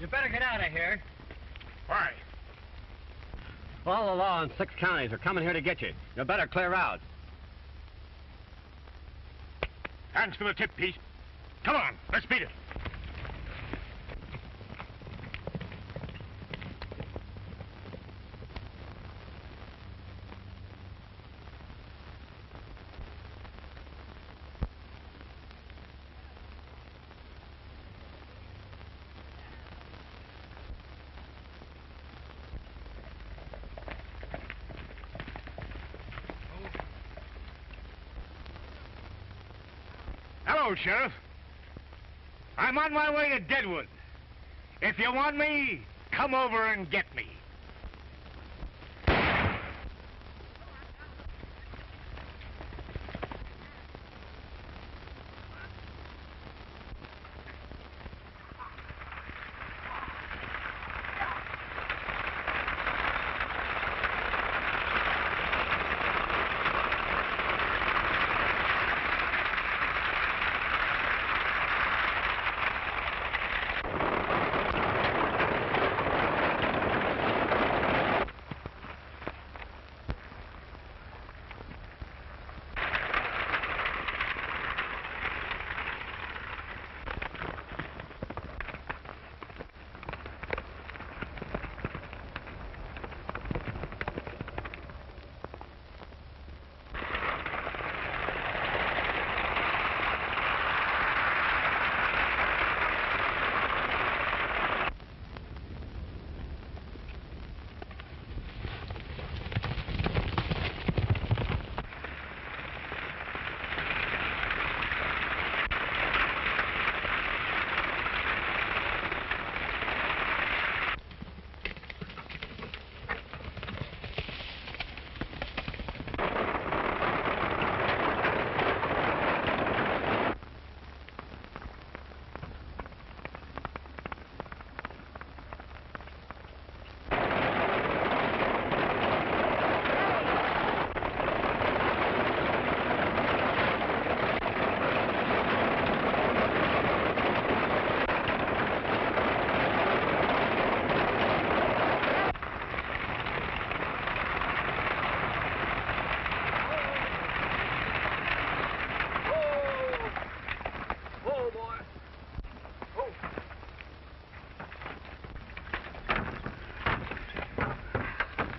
You better get out of here. Why? All the law in 6 counties are coming here to get you. You better clear out. Hands for the tip piece. Come on, let's beat it. Hello, Sheriff. I'm on my way to Deadwood. If you want me, come over and get me.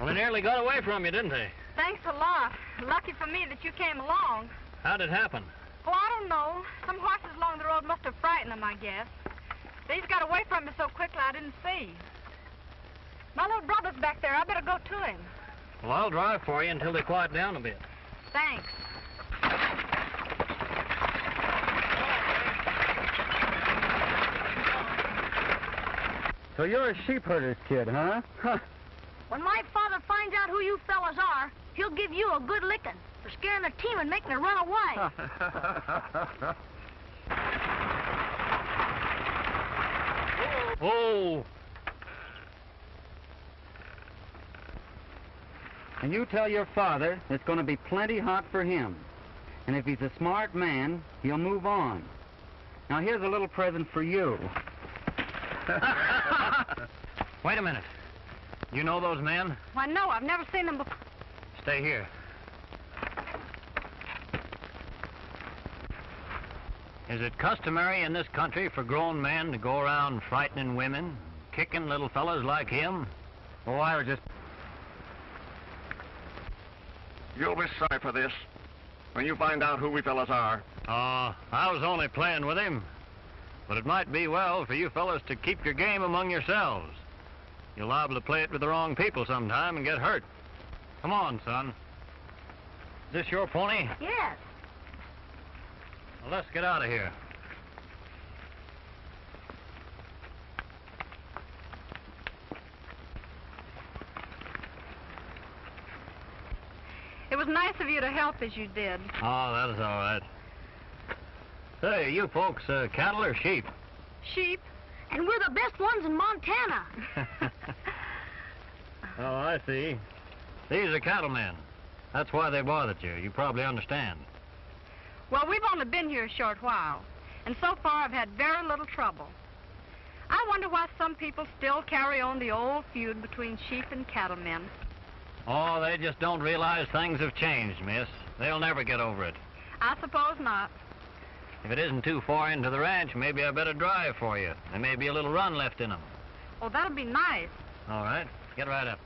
They nearly got away from you, didn't they? Thanks a lot. Lucky for me that you came along. How'd it happen? Oh, I don't know. Some horses along the road must have frightened them, I guess. These got away from me so quickly I didn't see. My little brother's back there. I better go to him. Well, I'll drive for you until they quiet down a bit. Thanks. So you're a sheep herder's kid, huh? Huh. When my father finds out who you fellas are, he'll give you a good licking for scaring the team and making her run away. Oh! And you tell your father it's going to be plenty hot for him. And if he's a smart man, he'll move on. Now here's a little present for you. Wait a minute. You know those men? Why, no, I've never seen them before. Stay here. Is it customary in this country for grown men to go around frightening women, kicking little fellas like him? Oh, I was just... You'll be sorry for this when you find out who we fellas are. I was only playing with him. But it might be well for you fellas to keep your game among yourselves. You're liable to play it with the wrong people sometime and get hurt. Come on, son. Is this your pony? Yes. Well, let's get out of here. It was nice of you to help as you did. Oh, that is all right. Say, you folks, cattle or sheep? Sheep. And we're the best ones in Montana. Oh, I see. These are cattlemen. That's why they bothered you. You probably understand. Well, we've only been here a short while, and so far I've had very little trouble. I wonder why some people still carry on the old feud between sheep and cattlemen. Oh, they just don't realize things have changed, miss. They'll never get over it. I suppose not. If it isn't too far into the ranch, maybe I better drive for you. There may be a little run left in them. Oh, that'll be nice. All right, get right up.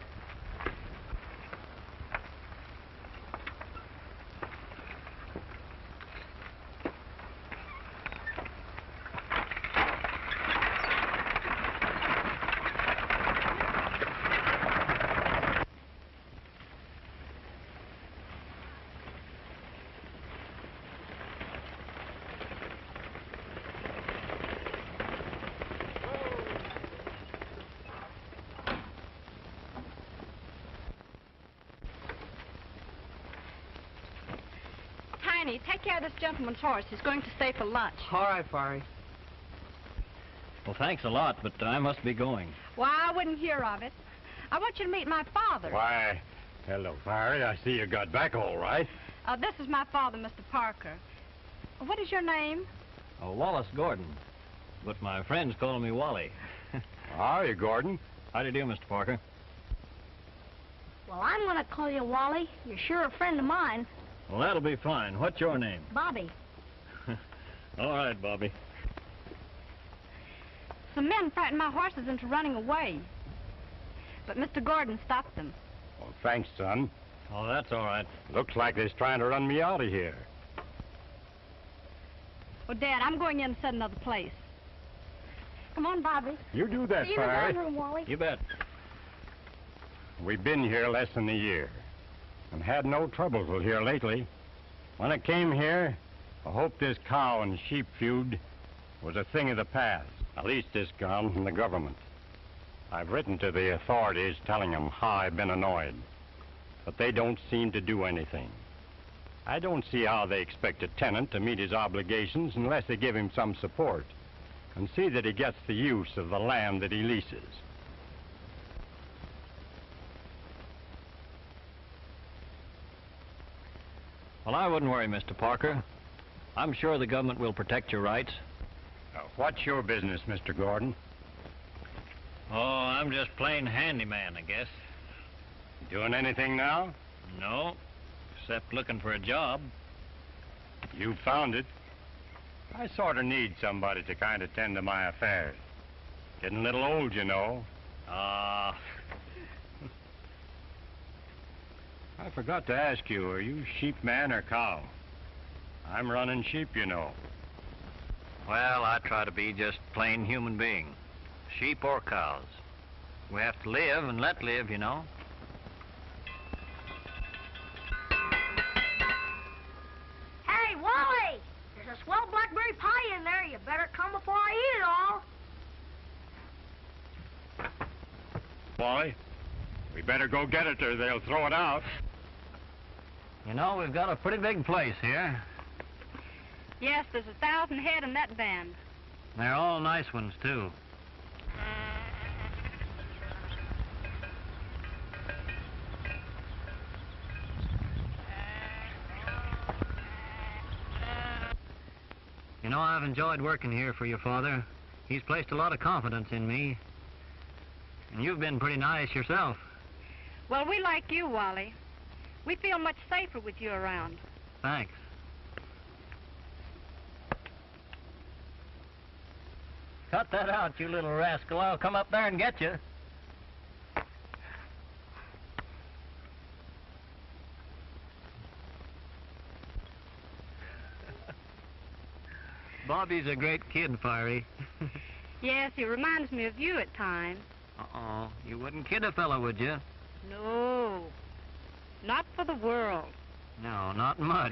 Tiny, take care of this gentleman's horse. He's going to stay for lunch. All right, Fari. Well, thanks a lot, but I must be going. Why, I wouldn't hear of it. I want you to meet my father. Why, hello, Fari. I see you got back all right. This is my father, Mr. Parker. What is your name? Oh, Wallace Gordon. But my friends call me Wally. How are you, Gordon? How do you do, Mr. Parker? Well, I'm going to call you Wally. You're sure a friend of mine. Well, that'll be fine. What's your name? Bobby. All right, Bobby. Some men frightened my horses into running away. But Mr. Gordon stopped them. Well, thanks, son. Oh, that's all right. Looks like they're trying to run me out of here. Well, Dad, I'm going in to set another place. Come on, Bobby. You do that, See you in the Fari. dining room, Wally. You bet. We've been here less than a year and had no trouble till here lately. When I came here, I hoped this cow and sheep feud was a thing of the past. At least it's gone from the government. I've written to the authorities telling them how I've been annoyed, but they don't seem to do anything. I don't see how they expect a tenant to meet his obligations unless they give him some support and see that he gets the use of the land that he leases. Well, I wouldn't worry, Mr. Parker. I'm sure the government will protect your rights. What's your business, Mr. Gordon? Oh, I'm just plain handyman, I guess. Doing anything now? No, except looking for a job. You found it. I sort of need somebody to kind of tend to my affairs. Getting a little old, you know. Ah. I forgot to ask you, are you sheepman or cow? I'm running sheep, you know. Well, I try to be just plain human being. Sheep or cows. We have to live and let live, you know. Hey, Wally! There's a swell blackberry pie in there. You better come before I eat it all. Wally, we better go get it or they'll throw it out. You know, we've got a pretty big place here. Yes, there's 1,000 head in that band. They're all nice ones, too. You know, I've enjoyed working here for your father. He's placed a lot of confidence in me. And you've been pretty nice yourself. Well, we like you, Wally. We feel much safer with you around. Thanks. Cut that out, you little rascal. I'll come up there and get you. Bobby's a great kid, Fiery. Yes, he reminds me of you at times. Uh-oh. You wouldn't kid a fellow, would you? No, not for the world. No, not much.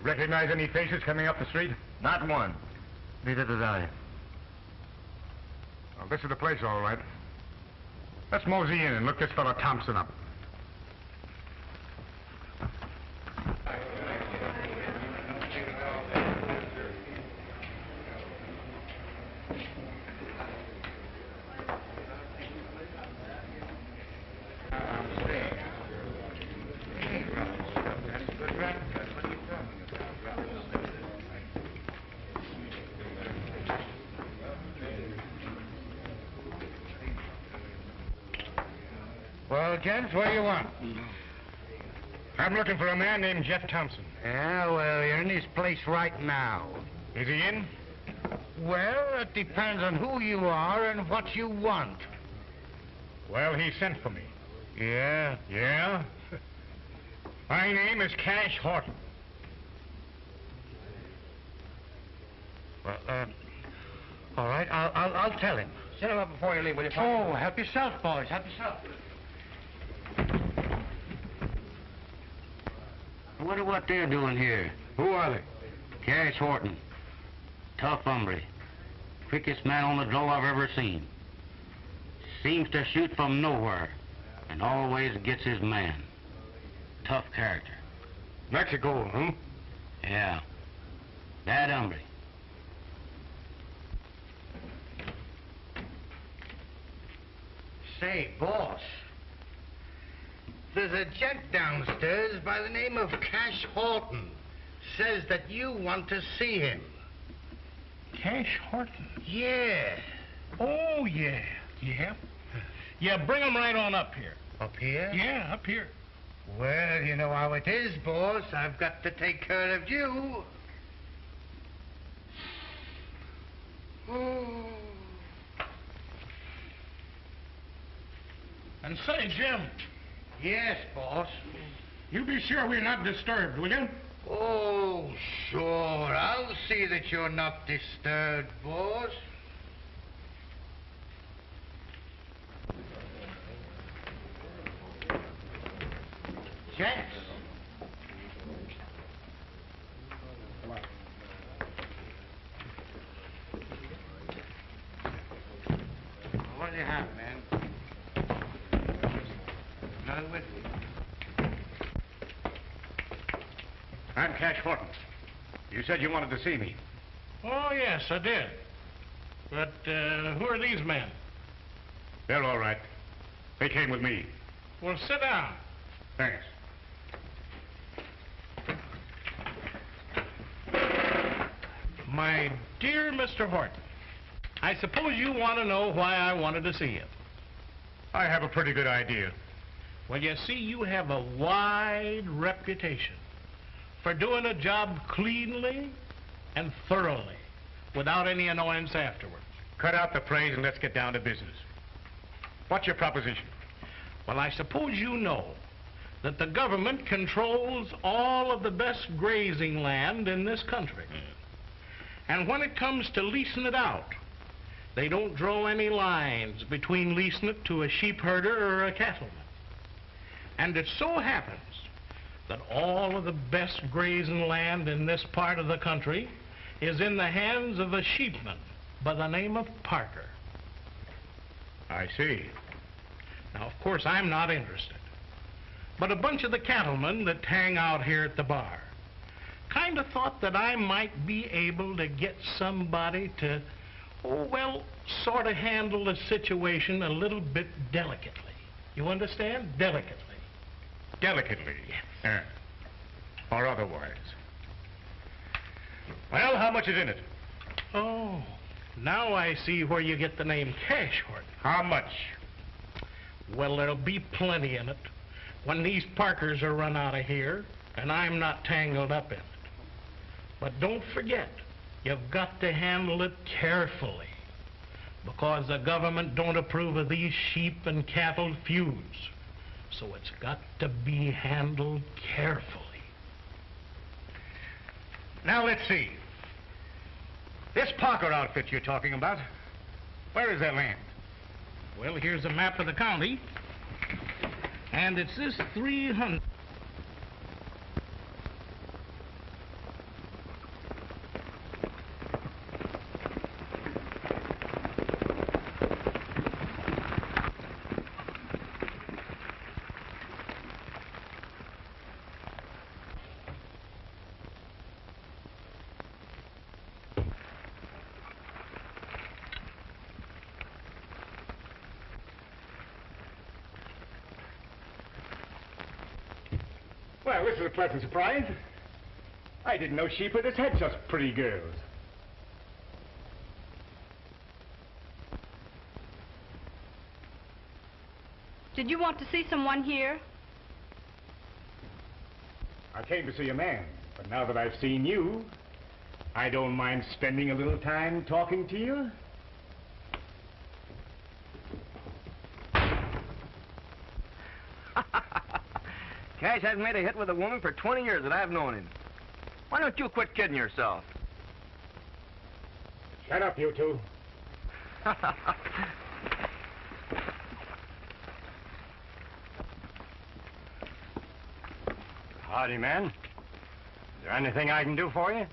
Recognize any faces coming up the street? Not one. Neither did I. Well, this is the place, all right. Let's mosey in and look this fellow Thompson up. Well, gents, what do you want? I'm looking for a man named Jeff Thompson. Yeah, well, you're in his place right now. Is he in? Well, it depends on who you are and what you want. Well, he sent for me. Yeah? Yeah? My name is Cash Horton. Well, all right, I'll tell him. Set him up before you leave, will you? Oh, help yourself, boys, help yourself. I wonder what they're doing here. Who are they? Cash Horton. Tough hombre. Quickest man on the draw I've ever seen. Seems to shoot from nowhere and always gets his man. Tough character. Mexico, huh? Yeah. Bad hombre. Say, boss. There's a gent downstairs by the name of Cash Horton. Says that you want to see him. Cash Horton? Yeah. Oh, yeah. Yeah? Yeah, bring him right on up here. Up here? Yeah, up here. Well, you know how it is, boss. I've got to take care of you. And say, Jim, Yes, boss. you be sure we're not disturbed, will you? Oh, sure. I'll see that you're not disturbed, boss. Gents. What do you have, man? None with you. I'm Cash Horton. You said you wanted to see me. Oh, yes, I did. But who are these men? They're all right. They came with me. Well, sit down. Thanks. My dear Mr. Horton, I suppose you want to know why I wanted to see you. I have a pretty good idea. Well, you see, you have a wide reputation for doing a job cleanly and thoroughly, without any annoyance afterwards. Cut out the praise and let's get down to business. What's your proposition? Well, I suppose you know that the government controls all of the best grazing land in this country. And when it comes to leasing it out, they don't draw any lines between leasing it to a sheep herder or a cattleman. And it so happens that all of the best grazing land in this part of the country is in the hands of a sheepman by the name of Parker. I see. Now, of course, I'm not interested. But a bunch of the cattlemen that hang out here at the bar kind of thought that I might be able to get somebody to, sort of handle the situation a little bit delicately. You understand? Delicately. Delicately? Yes. Or otherwise. Well, how much is in it? Oh, now I see where you get the name Cash Horton. How much? Well, there'll be plenty in it when these Parkers are run out of here and I'm not tangled up in it. But don't forget, you've got to handle it carefully, because the government don't approve of these sheep and cattle feuds. So it's got to be handled carefully. Now, let's see. This Parker outfit you're talking about, where is that land? Well, here's a map of the county, and it's this 300. Well, this is a pleasant surprise. I didn't know sheepherders had such pretty girls. Did you want to see someone here? I came to see a man, but now that I've seen you, I don't mind spending a little time talking to you. Cash hasn't made a hit with a woman for 20 years that I've known him. Why don't you quit kidding yourself? Shut up, you two. Howdy, man. Is there anything I can do for you?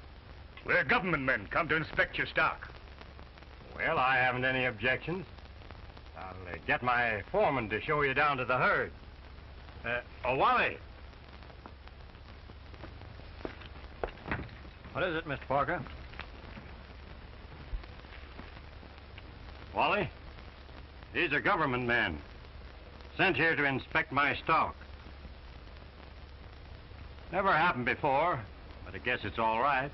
We're government men, come to inspect your stock. Well, I haven't any objections. I'll get my foreman to show you down to the herd. Wally. What is it, Mr. Parker? Wally, these are government men. Sent here to inspect my stock. Never happened before, but I guess it's all right.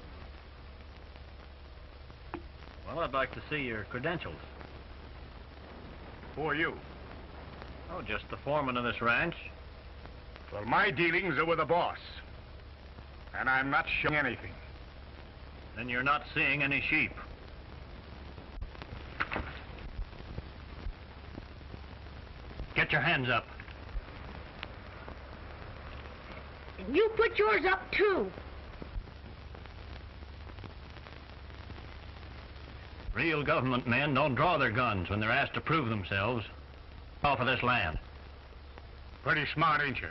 Well, I'd like to see your credentials. Who are you? Oh, just the foreman of this ranch. Well, my dealings are with the boss. And I'm not showing anything. Then you're not seeing any sheep. Get your hands up. And you put yours up, too. Real government men don't draw their guns when they're asked to prove themselves off of this land. Pretty smart, ain't you?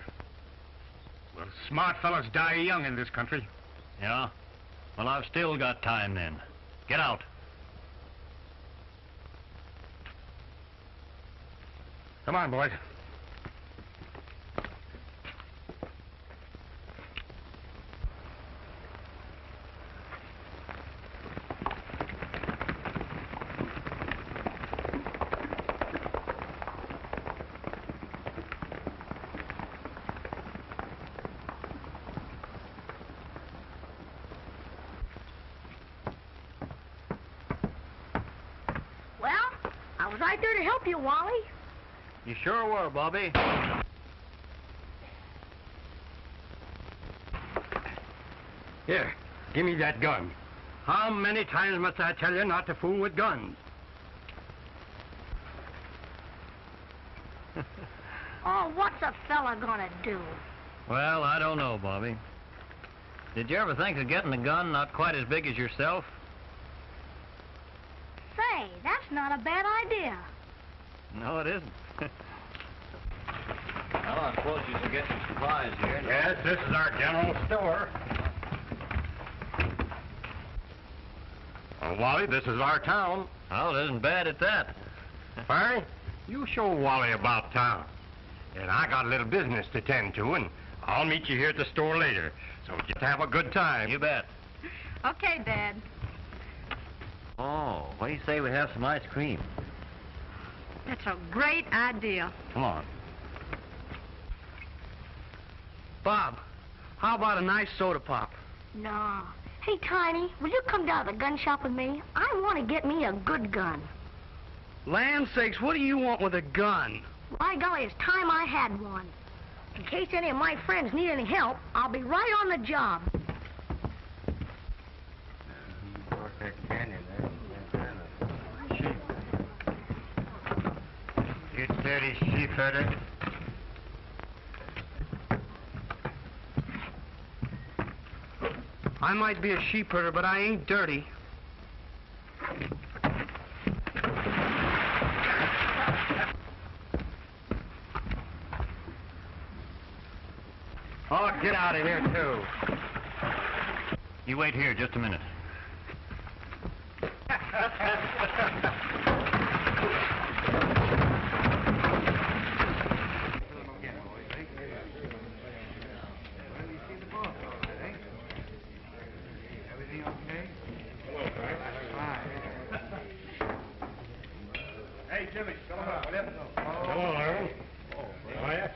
Well, smart fellas die young in this country. Yeah? Well, I've still got time then. Get out. Come on, boys. Well, I was right there to help you, Wally. You sure were, Bobby. Here, give me that gun. How many times must I tell you not to fool with guns? Oh, what's a fella gonna do? Well, I don't know, Bobby. Did you ever think of getting a gun not quite as big as yourself? Say, that's not a bad idea. No, it isn't. Well, I suppose you should get some supplies here. Yes, this is our general store. Oh, Wally, this is our town. Well, it isn't bad at that. Barry, you show Wally about town. And I got a little business to tend to, and I'll meet you here at the store later. So just have a good time. You bet. Okay, Dad. Oh, what do you say we have some ice cream? That's a great idea. Come on. Bob, how about a nice soda pop? No. Hey, Tiny, will you come down to the gun shop with me? I want to get me a good gun. Land sakes, what do you want with a gun? By golly, it's time I had one. In case any of my friends need any help, I'll be right on the job. You dirty sheep herder. I might be a sheep herder, but I ain't dirty. Oh, get out of here, too. You wait here just a minute. Hey, Jimmy, come on. Whatever. Hello, Aaron. How are you?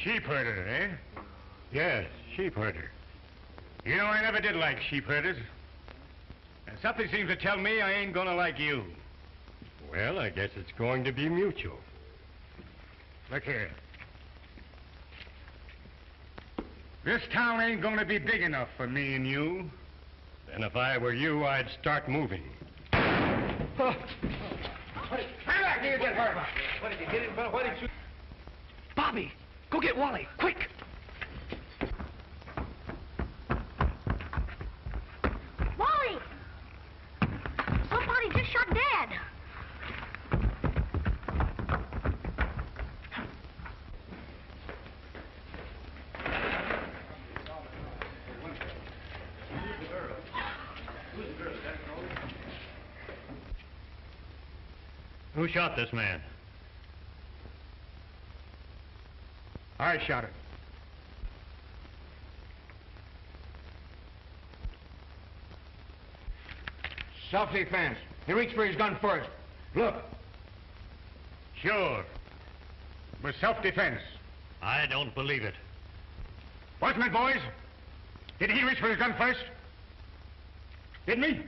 Sheep herder, eh? Yes, sheep herder. You know, I never did like sheep herders. And something seems to tell me I ain't gonna like you. Well, I guess it's going to be mutual. Look here. This town ain't gonna be big enough for me and you. And if I were you, I'd start moving. Come back here, get hurt. What did you get him? What did you... Bobby, go get Wally, quick! Wally! Somebody just shot Dad. Who shot this man? I shot him. Self-defense. He reached for his gun first. Look. Sure. It was self-defense. I don't believe it. Wasn't it, boys? Did he reach for his gun first? Didn't he?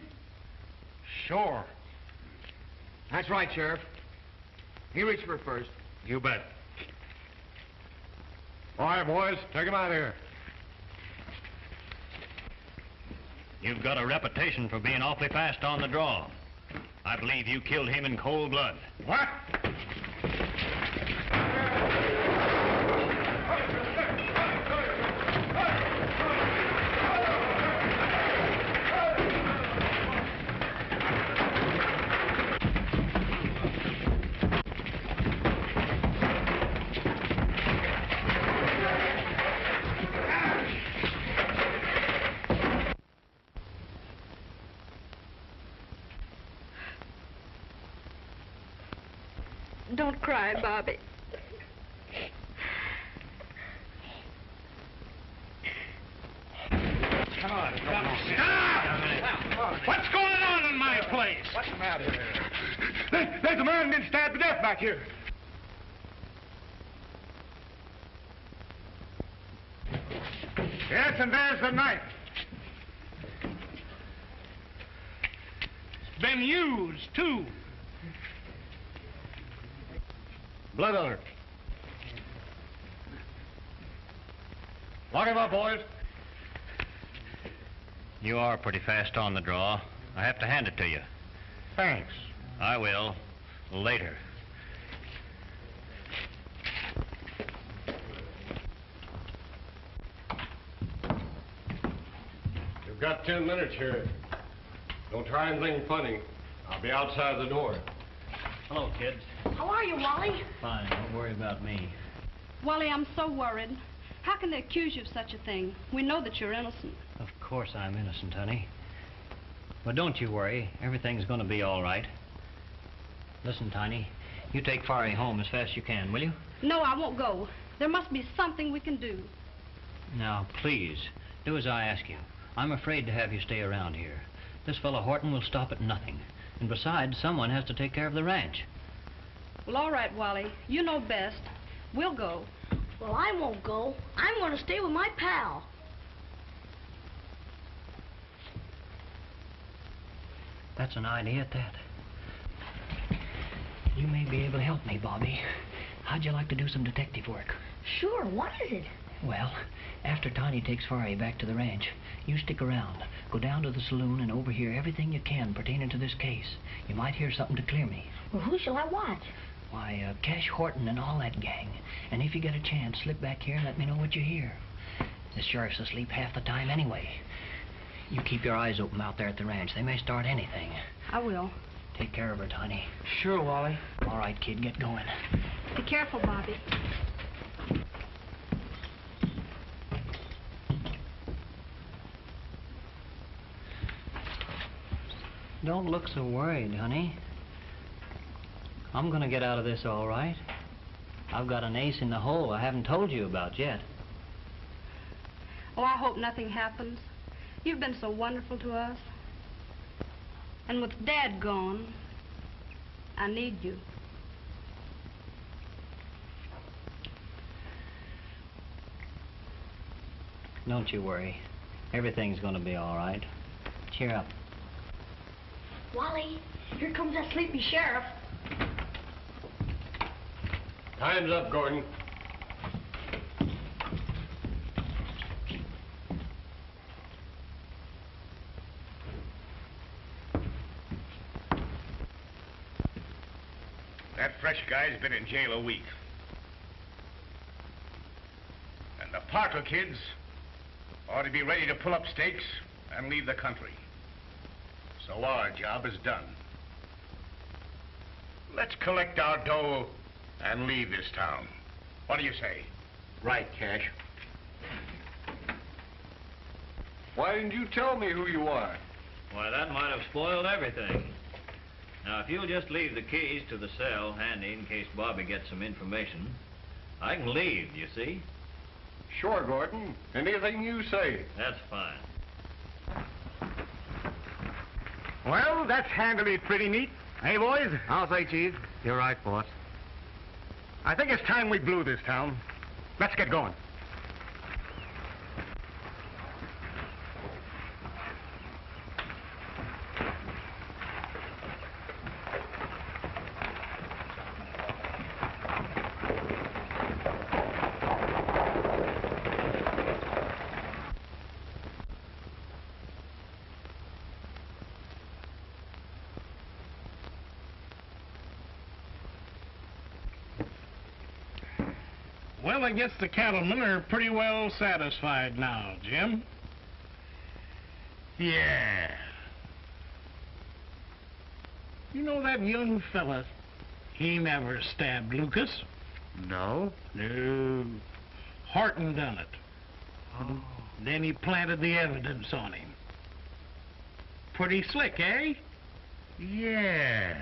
Sure. That's right, Sheriff. He reached for it first. You bet. All right, boys, take him out of here. You've got a reputation for being awfully fast on the draw. I believe you killed him in cold blood. What? Don't cry, Bobby. Come on. Stop! What's going on in my place? What's the matter there? There's a man been stabbed to death back here. Yes, and there's the knife. It's been used, too. Blood on her. Lock him up, boys. You are pretty fast on the draw. I have to hand it to you. Thanks. I will. Later. You've got 10 minutes here. Don't try anything funny. I'll be outside the door. Hello, kids. How are you, Wally? Fine. Don't worry about me. Wally, I'm so worried. How can they accuse you of such a thing? We know that you're innocent. Of course I'm innocent, honey. But don't you worry. Everything's going to be all right. Listen, Tiny, you take Fari home as fast as you can, will you? No, I won't go. There must be something we can do. Now, please, do as I ask you. I'm afraid to have you stay around here. This fellow Horton will stop at nothing. And besides, someone has to take care of the ranch. Well, all right, Wally. You know best. We'll go. Well, I won't go. I'm going to stay with my pal. That's an idea at that. You may be able to help me, Bobby. How'd you like to do some detective work? Sure, what is it? Well, after Tiny takes Fari back to the ranch, you stick around. Go down to the saloon and overhear everything you can pertaining to this case. You might hear something to clear me. Well, who shall I watch? Why, Cash Horton and all that gang. And if you get a chance, slip back here and let me know what you hear. The sheriff's asleep half the time anyway. You keep your eyes open out there at the ranch. They may start anything. I will. Take care of her, Tiny. Sure, Wally. All right, kid, get going. Be careful, Bobby. Don't look so worried, honey. I'm gonna get out of this all right. I've got an ace in the hole I haven't told you about yet. Oh, I hope nothing happens. You've been so wonderful to us. And with Dad gone, I need you. Don't you worry. Everything's going to be all right. Cheer up. Wally, here comes that sleepy sheriff. Time's up, Gordon. That fresh guy's been in jail a week. And the Parker kids ought to be ready to pull up stakes and leave the country. So our job is done. Let's collect our dough and leave this town. What do you say? Right, Cash. Why didn't you tell me who you are? Why, that might have spoiled everything. Now, if you'll just leave the keys to the cell handy in case Bobby gets some information, I can leave, you see? Sure, Gordon. Anything you say. That's fine. Well, that's handled it pretty neat. Hey, boys? I'll say, Chief. You're right, boss. I think it's time we blew this town. Let's get going. Well, I guess the cattlemen are pretty well satisfied now, Jim. Yeah. You know that young fella, he never stabbed Lucas. No? No. Horton done it. Oh. Then he planted the evidence on him. Pretty slick, eh? Yeah.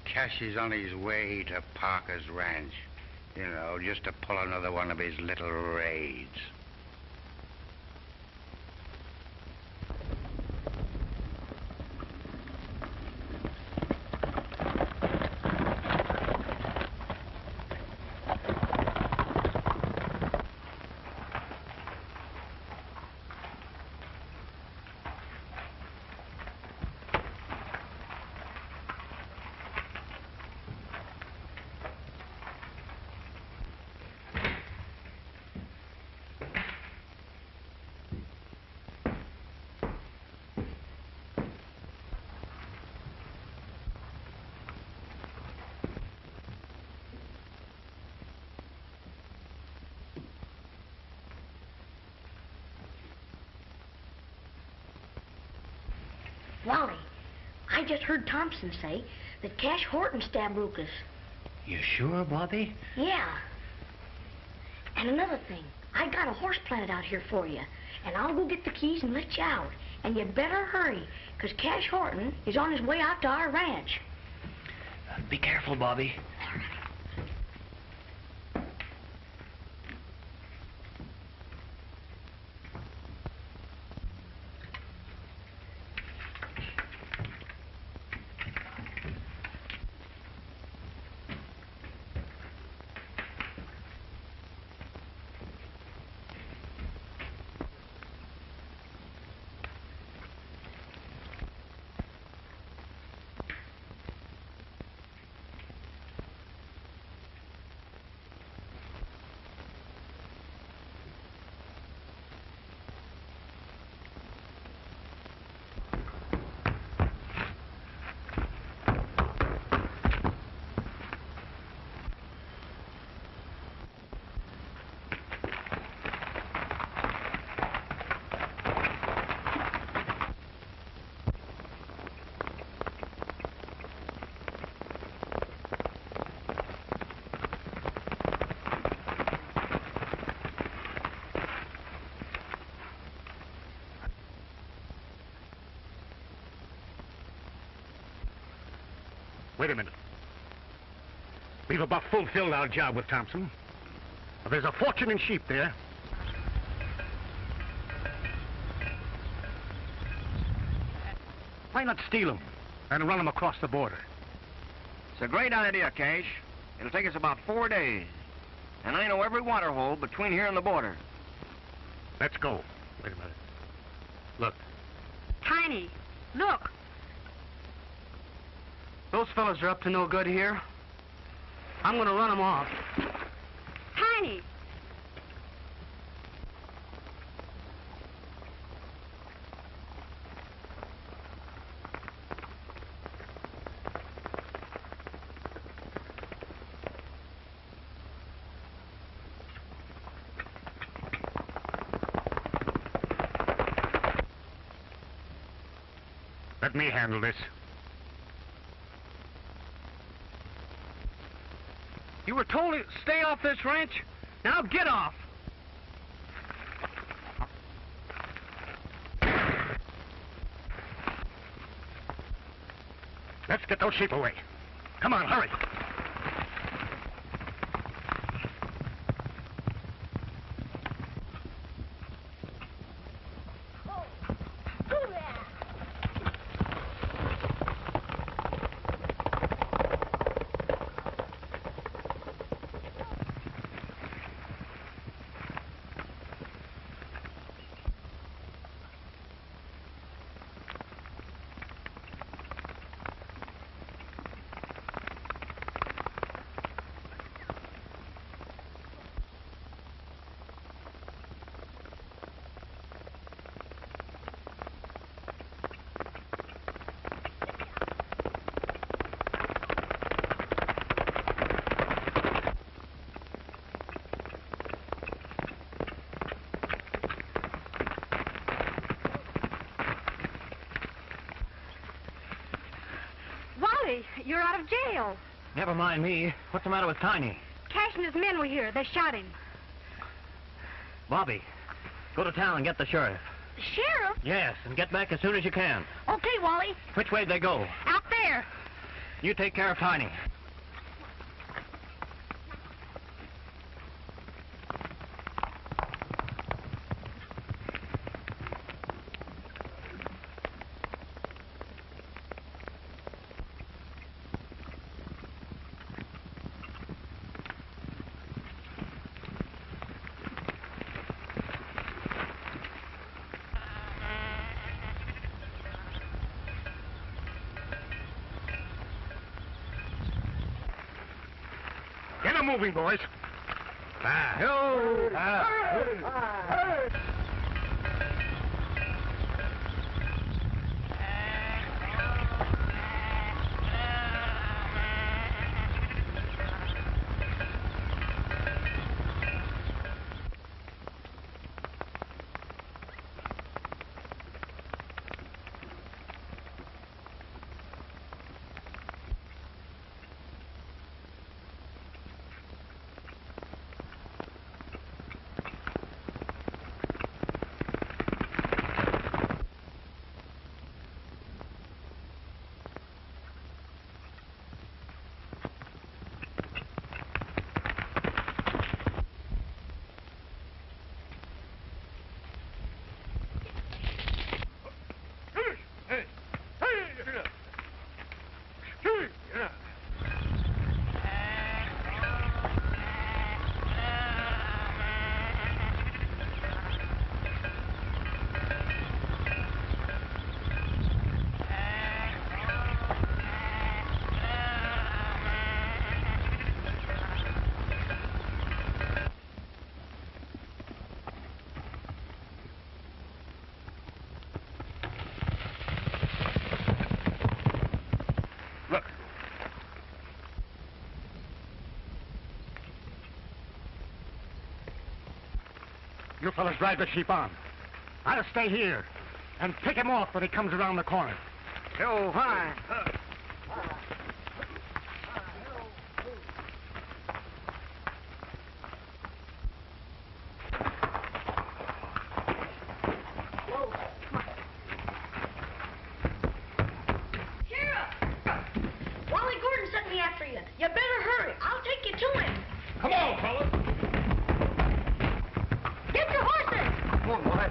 Cash is on his way to Parker's ranch. You know, just to pull another one of his little raids. Wally, I just heard Thompson say that Cash Horton stabbed Lucas. You sure, Bobby? Yeah. And another thing, I got a horse planted out here for you, and I'll go get the keys and let you out. And you better hurry, 'cause Cash Horton is on his way out to our ranch. Be careful, Bobby. Wait a minute. We've about fulfilled our job with Thompson. There's a fortune in sheep there. Why not steal them and run them across the border? It's a great idea, Cash. It'll take us about 4 days. And I know every water hole between here and the border. Let's go. Wait a minute. Look. Tiny, look. Those fellas are up to no good here. I'm going to run them off. Tiny. Let me handle this. You were told to stay off this ranch. Now get off. Let's get those sheep away. Come on, hurry. You're out of jail. Never mind me. What's the matter with Tiny? Cash and his men were here. They shot him. Bobby, go to town and get the sheriff. The sheriff? Yes, and get back as soon as you can. Okay, Wally. Which way'd they go? Out there. You take care of Tiny. Get 'em moving, boys. You fellas drive the sheep on. I'll stay here and pick him off when he comes around the corner. So high. Sheriff! Wally Gordon sent me after you. You better hurry. I'll take you to him. Come on, fellas. Get your horses! Come on, boy.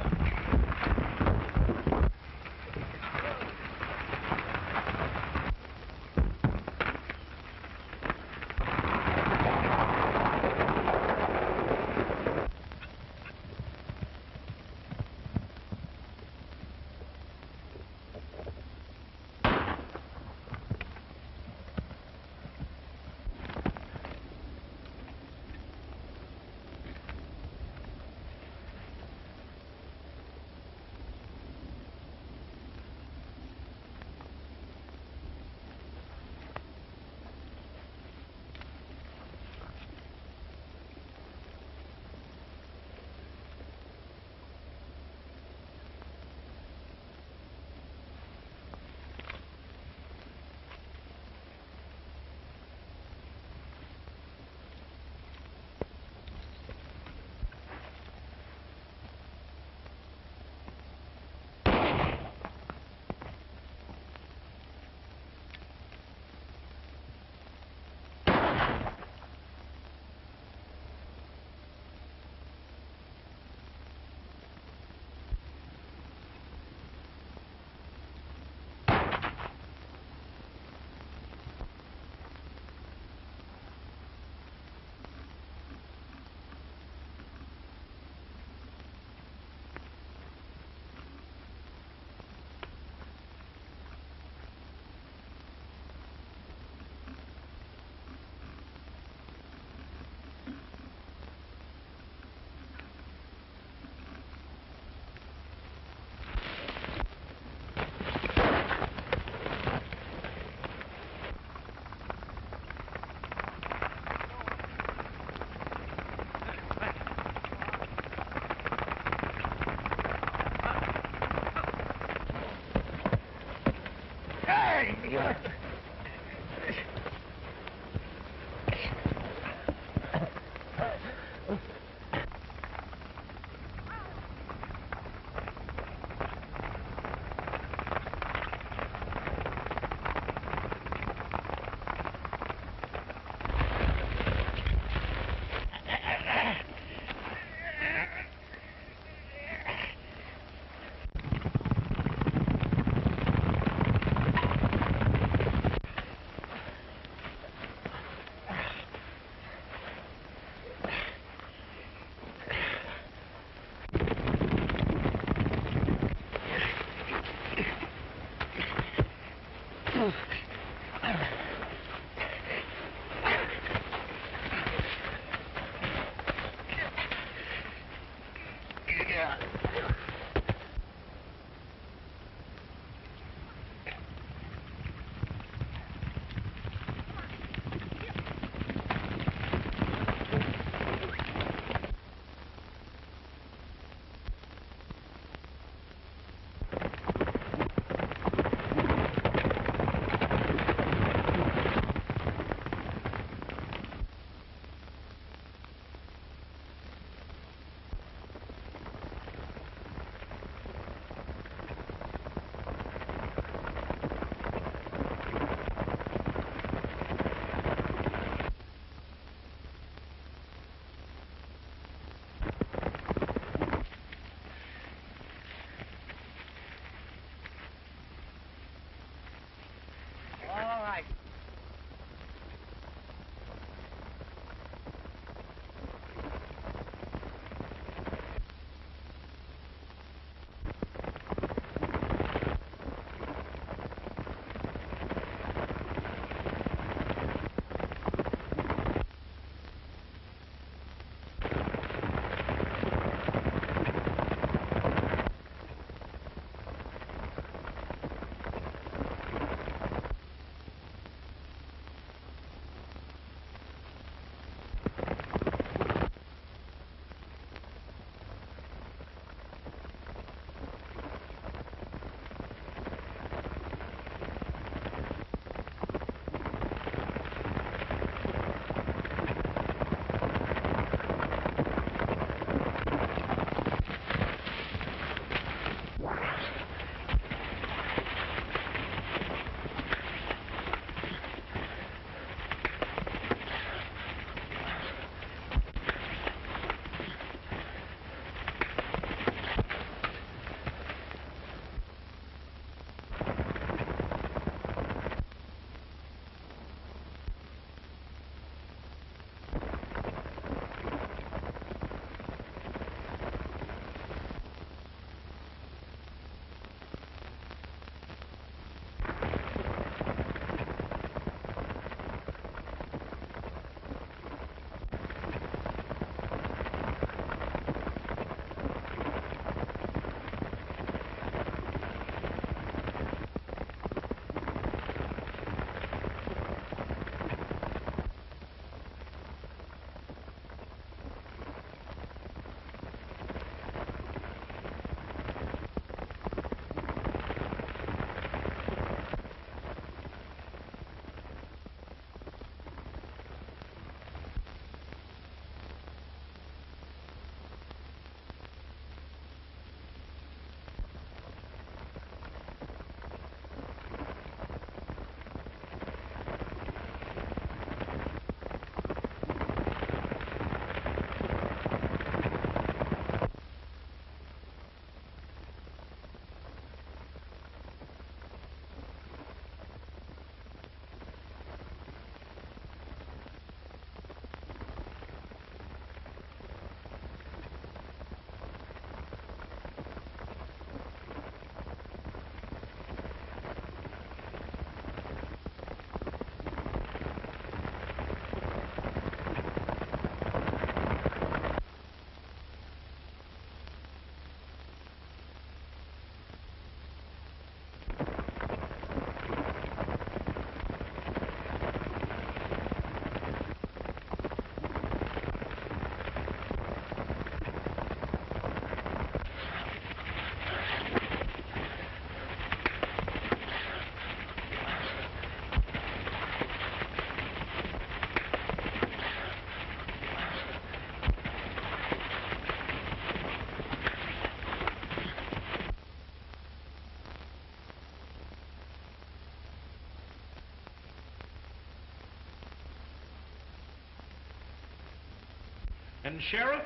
And, Sheriff,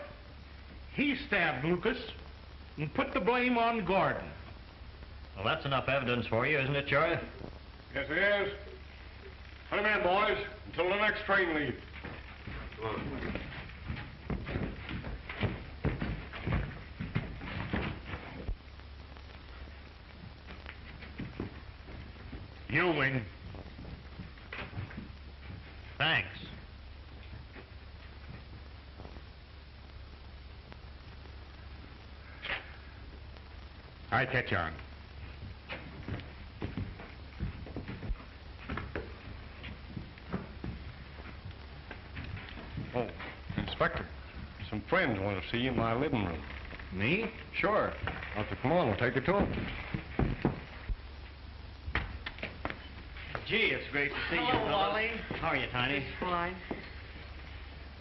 he stabbed Lucas and put the blame on Gordon. Well, that's enough evidence for you, isn't it, Sheriff? Yes, it is. Put him in, boys, until the next train leaves. Come on. You win. Thanks. I catch on. Oh, Inspector, some friends want to see you in my living room. Me? Sure. Why don't you come on, we'll take you to them. Gee, it's great to see you, Hello, fellas. Wally. How are you, Tiny? Fine.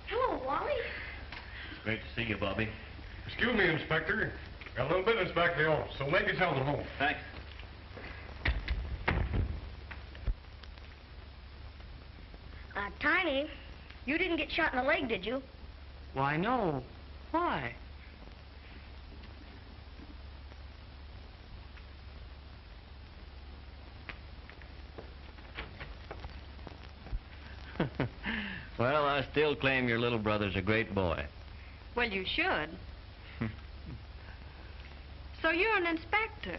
Hello, Wally. It's great to see you, Bobby. Excuse me, Inspector. Got a little business back at the office, so make yourselves at home. Thanks. Tiny, you didn't get shot in the leg, did you? Why, no. Why? Well, I still claim your little brother's a great boy. Well, you should. So you're an inspector.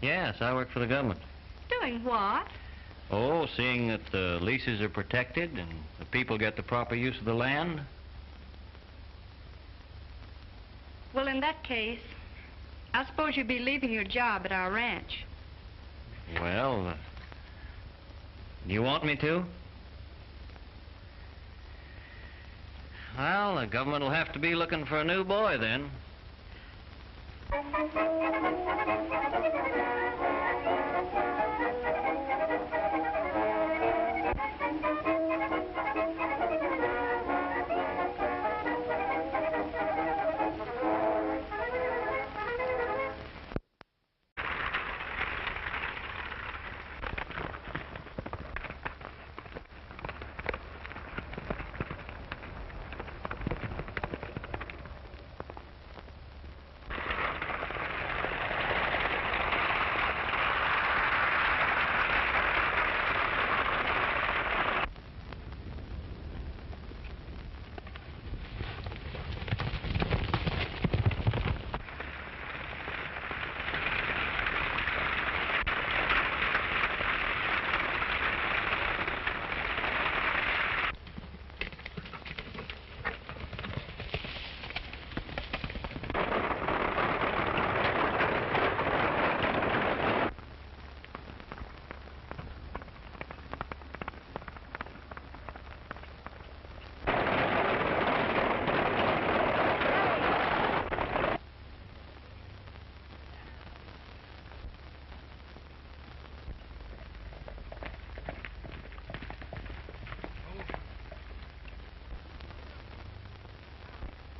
Yes, I work for the government. Doing what? Oh, seeing that the leases are protected and the people get the proper use of the land. Well, in that case, I suppose you'd be leaving your job at our ranch. Well, do you want me to? Well, the government will have to be looking for a new boy then.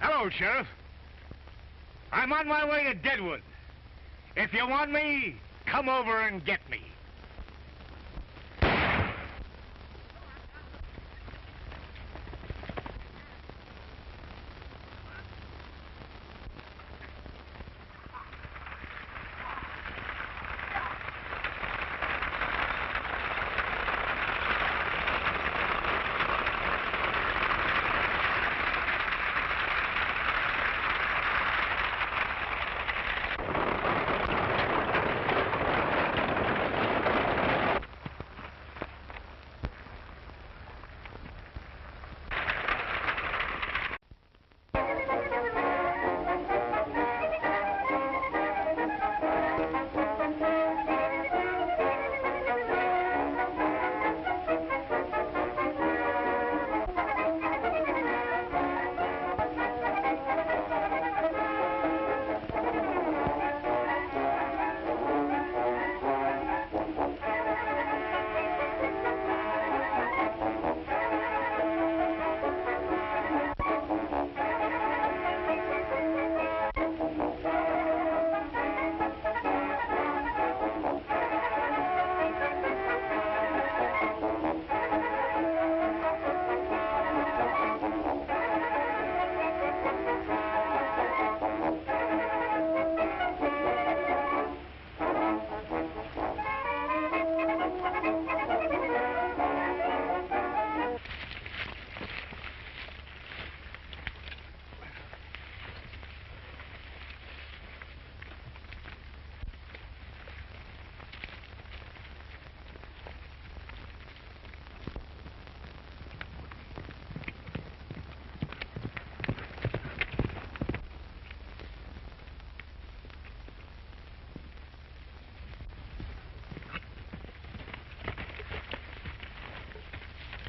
Hello, Sheriff. I'm on my way to Deadwood. If you want me, come over and get me.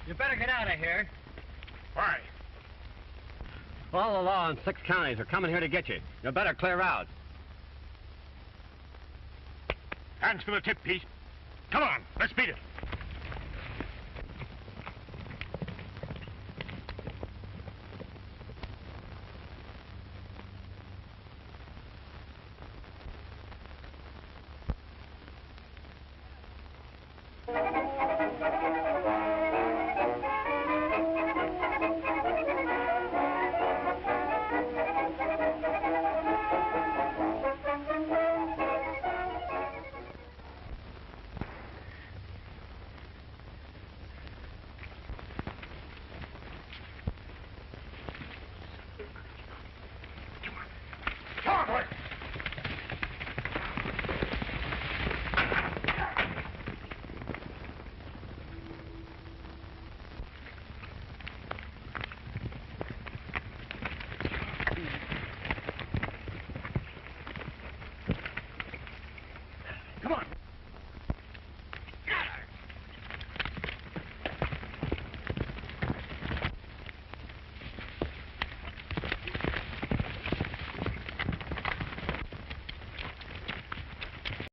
You better get out of here. Why? All the law in 6 counties are coming here to get you. You better clear out. Hands for the tip piece. Come on, let's beat it.